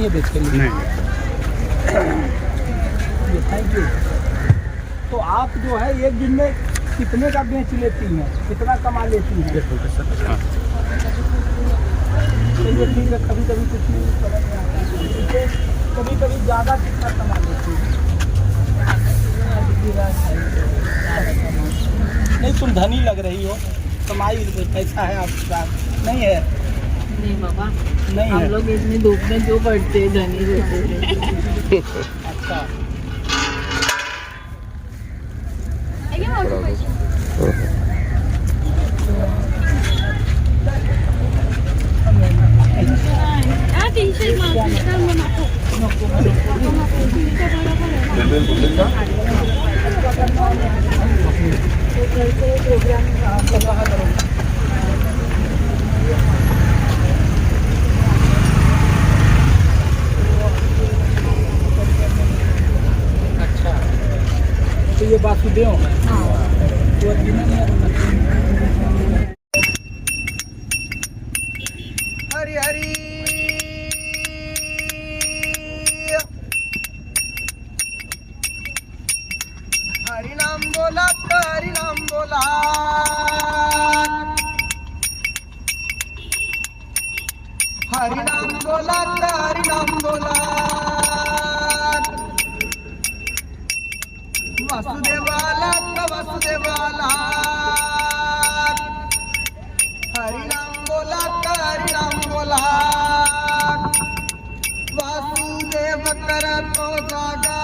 नहीं है बेच के लिए? नहीं। Thank you. तो आप जो है एक दिन में कितने का बेच लेती हैं, कितना कमा लेती हैं? चलिए ठीक है, कभी कभी कुछ नहीं समझ में आता है, कभी कभी ज़्यादा कितना कमा लेती हैं? नहीं, तुम धनी लग रही हो, कमाई पैसा है आपके पास, नहीं है? नहीं बाबा, नहीं हम है। लोग इतनी धूप में क्यों पड़ते हैं, धनी रहते हैं। अच्छा, अच्छा, तो ये वासुदेव है? तो original है? हरि हरि हरि नाम बोला तो हरि नाम बोला, हरि नाम बोला तो हरि नाम बोला, वासुदेवाला तो वासुदेवाला, हरि नाम बोला तो हरि नाम बोला, वासुदेव करतो जागा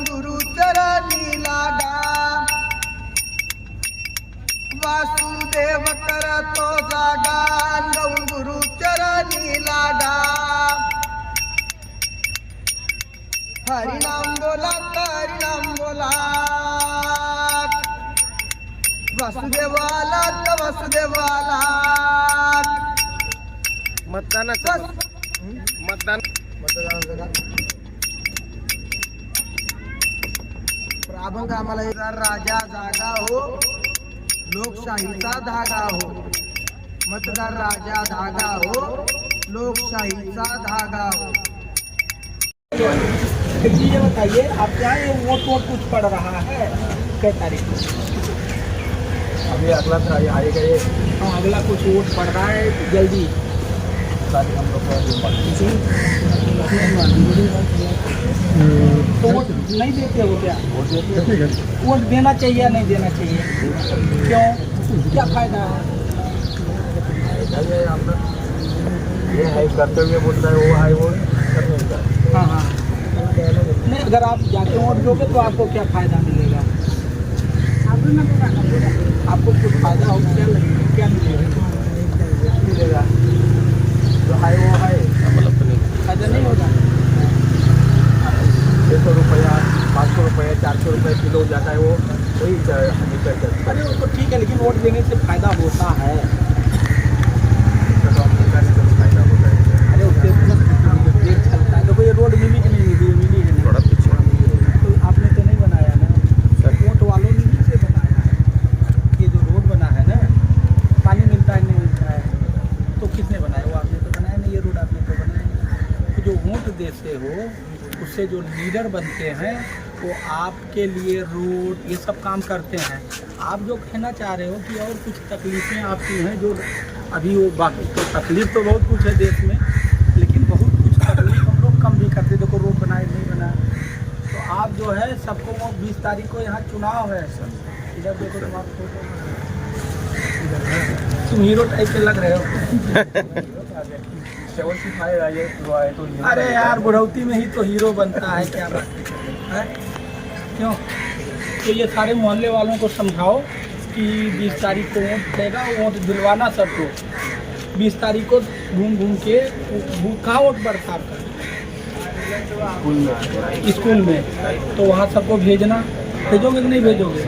गुरु चरणी लागा, वासुदेव करतो जागा गुरु चरणी लागा, हरि नाम बोला तो हरि नाम बोला, वासुदेवाला तो वासुदेवाला। मतदानाचं अभंग आम्हाला राजा जागा हो, लोकशाहीचा धागा हो, मतदार राजा धागा हो, लोकशाहीचा धागा हो। ये बताइए, आप क्या ये वोट कुछ पड़ रहा है क्या तारीख को? अभी अगला आएगा ये। हाँ, अगला कुछ वोट पड़ रहा है जल्दी। हम लोग तो वोट नहीं देते हो क्या? वोट देना चाहिए या नहीं देना चाहिए? क्यों, क्या फायदा है? ये है कर्तव्य बोलता है, वो है वो करने का। हाँ हाँ, नहीं, अगर आप जाके वोट दोगे तो आपको क्या फायदा मिलेगा? आपको कुछ फायदा हो, क्या लगेगा, क्या मिलेगा? जो है वो है, फायदा नहीं होगा। 600 रुपया, 500 रुपया, 400 रुपये किलो जाता है, वो वही अरे वो तो ठीक है, लेकिन वोट देने से फायदा होता है। फायदा होता है। अरे उससे देख चलता है। देखो ये रोड मिली कि नहीं मिली, मिली कि नहीं? थोड़ा पीछे तो आपने तो नहीं बनाया ना, वोट वालों ने ही से बनाया है। ये जो रोड बना है ना, पानी मिलता है नहीं मिलता है, तो किसने बनाया? वो आपने तो बनाया नहीं, ये रोड आपने तो बनाया नहीं। तो जो वोट देते हो, उससे जो लीडर बनते हैं, वो आपके लिए रोड ये सब काम करते हैं। आप जो कहना चाह रहे हो कि और कुछ तकलीफ़ें आपकी हैं, जो अभी वो बाकी तो तकलीफ़ तो बहुत कुछ है देश में, लेकिन बहुत कुछ तकलीफ हम लोग कम भी करते। देखो रोड बनाए नहीं बनाए, तो आप जो है सबको वो 20 तारीख को यहाँ चुनाव है सर। इधर देखो तुम, आप फोटो तुम हीरो टाइप के लग रहे हो। अरे यार, बुढ़ौती में ही तो हीरो बनता है, क्या बात है? क्यों? तो ये सारे मोहल्ले वालों को समझाओ कि 20 तारीख को वोट देगा, वोट दिलवाना सबको। 20 तारीख को घूम घूम के कहाँ वोट पड़ता आपका? स्कूल में। तो वहाँ सबको भेजना, भेजोगे कि नहीं भेजोगे?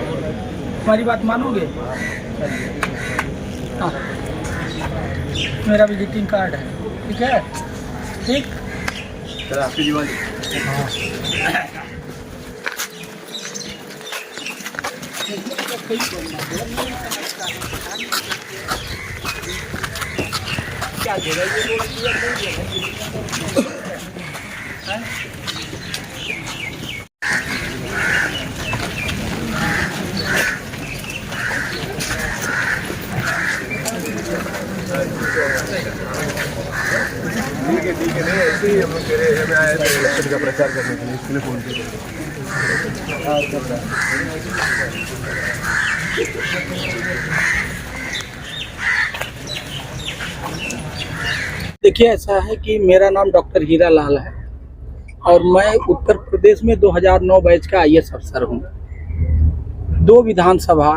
हमारी बात मानोगे? हाँ, मेरा विजिटिंग कार्ड है, ठीक है? ठीक, सर आपकी दिवाली। क्या ठीक है नहीं ऐसे ही हम लोग तेरे एरिया में आए थे इलेक्शन का प्रचार करने के लिए, इसके लिए फोन किया। देखिए, ऐसा है कि मेरा नाम डॉक्टर हीरा लाल है और मैं उत्तर प्रदेश में 2009 बैच का IAS अफसर हूँ। 2 विधानसभा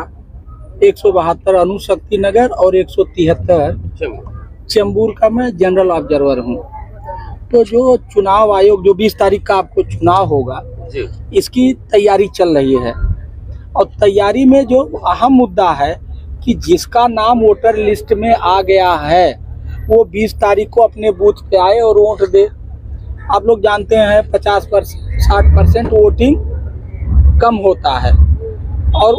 172 अणुशक्ति नगर और 173 चेंबूर का मैं जनरल ऑब्जर्वर हूँ। तो जो चुनाव आयोग जो 20 तारीख का आपको चुनाव होगा जी, इसकी तैयारी चल रही है और तैयारी में जो अहम मुद्दा है कि जिसका नाम वोटर लिस्ट में आ गया है वो 20 तारीख को अपने बूथ पे आए और वोट दे। आप लोग जानते हैं 50% 60% वोटिंग कम होता है और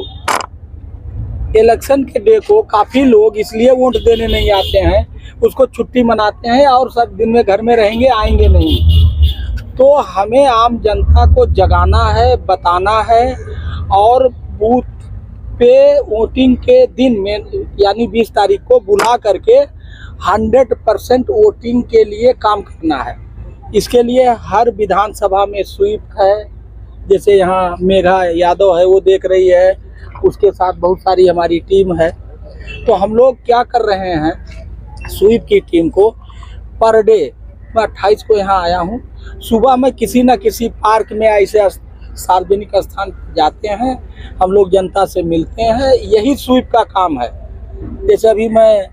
इलेक्शन के डे को काफ़ी लोग इसलिए वोट देने नहीं आते हैं, उसको छुट्टी मनाते हैं और सब दिन में घर में रहेंगे, आएंगे नहीं। तो हमें आम जनता को जगाना है, बताना है और बूथ पे वोटिंग के दिन में यानी 20 तारीख को बुला करके 100% वोटिंग के लिए काम करना है। इसके लिए हर विधानसभा में स्वीप है, जैसे यहाँ मेघा यादव है वो देख रही है, उसके साथ बहुत सारी हमारी टीम है। तो हम लोग क्या कर रहे हैं, स्वीप की टीम को पर डे, मैं 28 को यहाँ आया हूँ, सुबह में किसी न किसी पार्क में ऐसे सार्वजनिक स्थान पर जाते हैं, हम लोग जनता से मिलते हैं, यही स्वीप का काम है। जैसे अभी मैं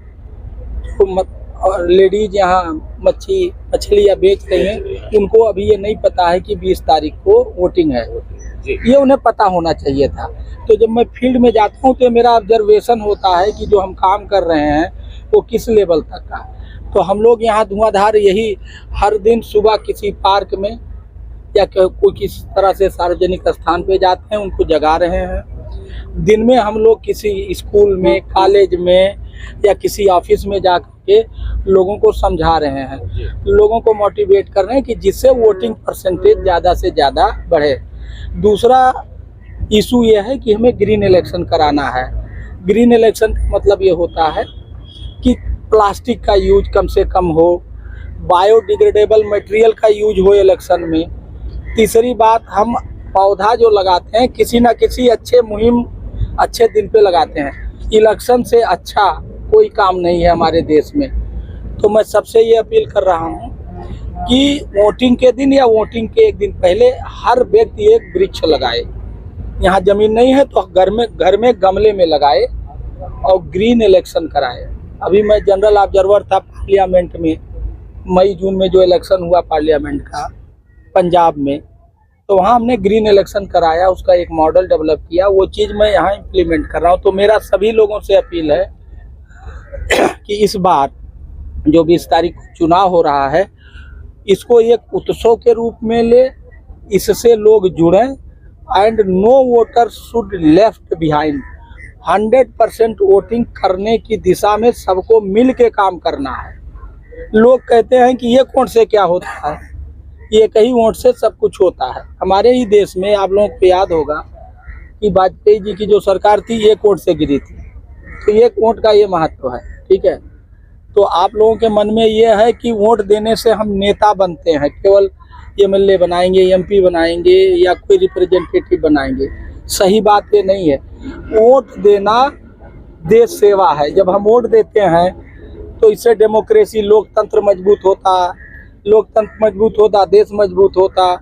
लेडीज यहाँ मछलियाँ बेच रही हैं, उनको अभी ये नहीं पता है कि 20 तारीख को वोटिंग है, ये उन्हें पता होना चाहिए था। तो जब मैं फील्ड में जाता हूँ तो मेरा ऑब्जर्वेशन होता है कि जो हम काम कर रहे हैं वो किस लेवल तक का। तो हम लोग यहाँ धुआंधार यही हर दिन सुबह किसी पार्क में या कोई किसी तरह से सार्वजनिक स्थान पे जाते हैं, उनको जगा रहे हैं। दिन में हम लोग किसी स्कूल में, कॉलेज में या किसी ऑफिस में जा के लोगों को समझा रहे हैं, लोगों को मोटिवेट कर रहे हैं कि जिससे वोटिंग परसेंटेज ज़्यादा से ज़्यादा बढ़े। दूसरा इशू ये है कि हमें ग्रीन इलेक्शन कराना है। ग्रीन इलेक्शन का मतलब ये होता है कि प्लास्टिक का यूज कम से कम हो, बायोडिग्रेडेबल मटेरियल का यूज हो इलेक्शन में। तीसरी बात, हम पौधा जो लगाते हैं किसी न किसी अच्छे मुहिम अच्छे दिन पे लगाते हैं। इलेक्शन से अच्छा कोई काम नहीं है हमारे देश में। तो मैं सबसे ये अपील कर रहा हूँ कि वोटिंग के दिन या वोटिंग के एक दिन पहले हर व्यक्ति एक वृक्ष लगाए। यहाँ जमीन नहीं है तो घर में गमले में लगाए और ग्रीन इलेक्शन कराए। अभी मैं जनरल ऑब्जर्वर था पार्लियामेंट में, मई जून में जो इलेक्शन हुआ पार्लियामेंट का पंजाब में, तो वहाँ हमने ग्रीन इलेक्शन कराया, उसका एक मॉडल डेवलप किया। वो चीज़ मैं यहाँ इम्प्लीमेंट कर रहा हूँ। तो मेरा सभी लोगों से अपील है कि इस बार जो 20 तारीख को चुनाव हो रहा है, इसको एक उत्सव के रूप में ले, इससे लोग जुड़ें and no voter should left behind. 100% voting करने की दिशा में सबको मिल के काम करना है। लोग कहते हैं कि ये वोट से क्या होता है, ये कहीं वोट से सब कुछ होता है। हमारे ही देश में आप लोगों को याद होगा कि वाजपेयी जी की जो सरकार थी एक वोट से गिरी थी। तो एक वोट का ये महत्व है, ठीक है। तो आप लोगों के मन में ये है कि वोट देने से हम नेता बनते हैं, केवल MLA बनाएंगे, MP बनाएंगे या कोई रिप्रेजेंटेटिव बनाएंगे। सही बात ये नहीं है। वोट देना देश सेवा है। जब हम वोट देते हैं तो इससे डेमोक्रेसी, लोकतंत्र मजबूत होता, लोकतंत्र मजबूत होता, देश मजबूत होता,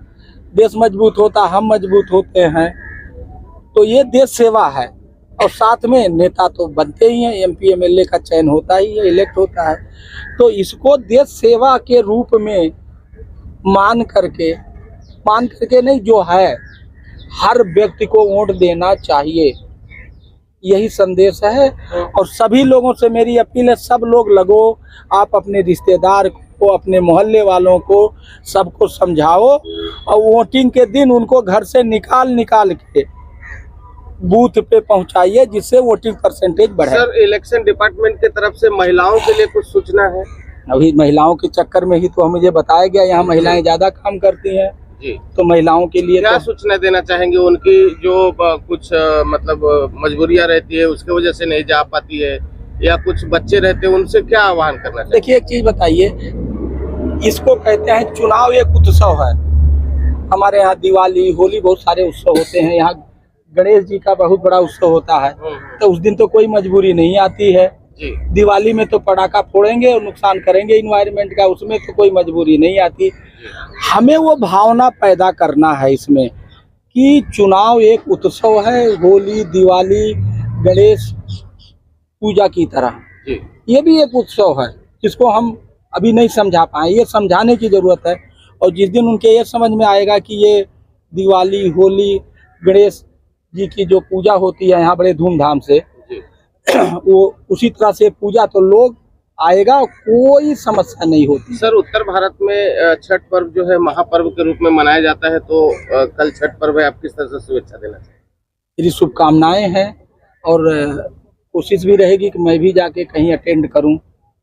देश मजबूत होता, हम मजबूत होते हैं। तो ये देश सेवा है। और साथ में नेता तो बनते ही हैं, MP MLA का चयन होता ही है, इलेक्ट होता है। तो इसको देश सेवा के रूप में मान करके नहीं, जो है हर व्यक्ति को वोट देना चाहिए, यही संदेश है। और सभी लोगों से मेरी अपील है, सब लोग लगो, आप अपने रिश्तेदार को, अपने मोहल्ले वालों को, सबको समझाओ और वोटिंग के दिन उनको घर से निकाल के बूथ पे पहुंचाइए, जिससे वोटिंग परसेंटेज बढ़े। सर, इलेक्शन डिपार्टमेंट की तरफ से महिलाओं के लिए कुछ सूचना है? अभी महिलाओं के चक्कर में ही तो मुझे बताया गया यहाँ महिलाएं ज्यादा काम करती हैं, जी। तो महिलाओं के लिए क्या तो सूचना देना चाहेंगे उनकी जो कुछ मतलब मजबूरियां रहती है उसके वजह से नहीं जा पाती है, या कुछ बच्चे रहते हैं उनसे क्या आह्वान करना चाहिए? देखिए एक चीज बताइए, इसको कहते हैं चुनाव एक उत्सव है। हमारे यहाँ दिवाली होली बहुत सारे उत्सव होते हैं, यहाँ गणेश जी का बहुत बड़ा उत्सव होता है, तो उस दिन तो कोई मजबूरी नहीं आती है। जी। दिवाली में तो पटाखा फोड़ेंगे और नुकसान करेंगे इन्वायरमेंट का, उसमें तो कोई मजबूरी नहीं आती। हमें वो भावना पैदा करना है इसमें कि चुनाव एक उत्सव है, होली दिवाली गणेश पूजा की तरह जी। ये भी एक उत्सव है जिसको हम अभी नहीं समझा पाए, ये समझाने की जरूरत है। और जिस दिन उनके ये समझ में आएगा कि ये दिवाली होली गणेश जी की जो पूजा होती है यहाँ बड़े धूमधाम से, जी। वो उसी तरह से पूजा तो लोग आएगा, कोई समस्या नहीं होती। सर उत्तर भारत में छठ पर्व जो है महापर्व के रूप में मनाया जाता है, तो कल छठ पर्व है, आप किस तरह से शुभेच्छा देना चाहिए? मेरी शुभकामनाएं हैं और कोशिश भी रहेगी कि मैं भी जाके कहीं अटेंड करूं।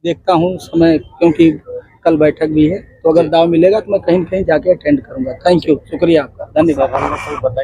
देखता हूं समय, क्योंकि कल बैठक भी है, तो अगर दाव मिलेगा तो मैं कहीं न कहीं जाके अटेंड करूंगा। थैंक यू, शुक्रिया आपका, धन्यवाद।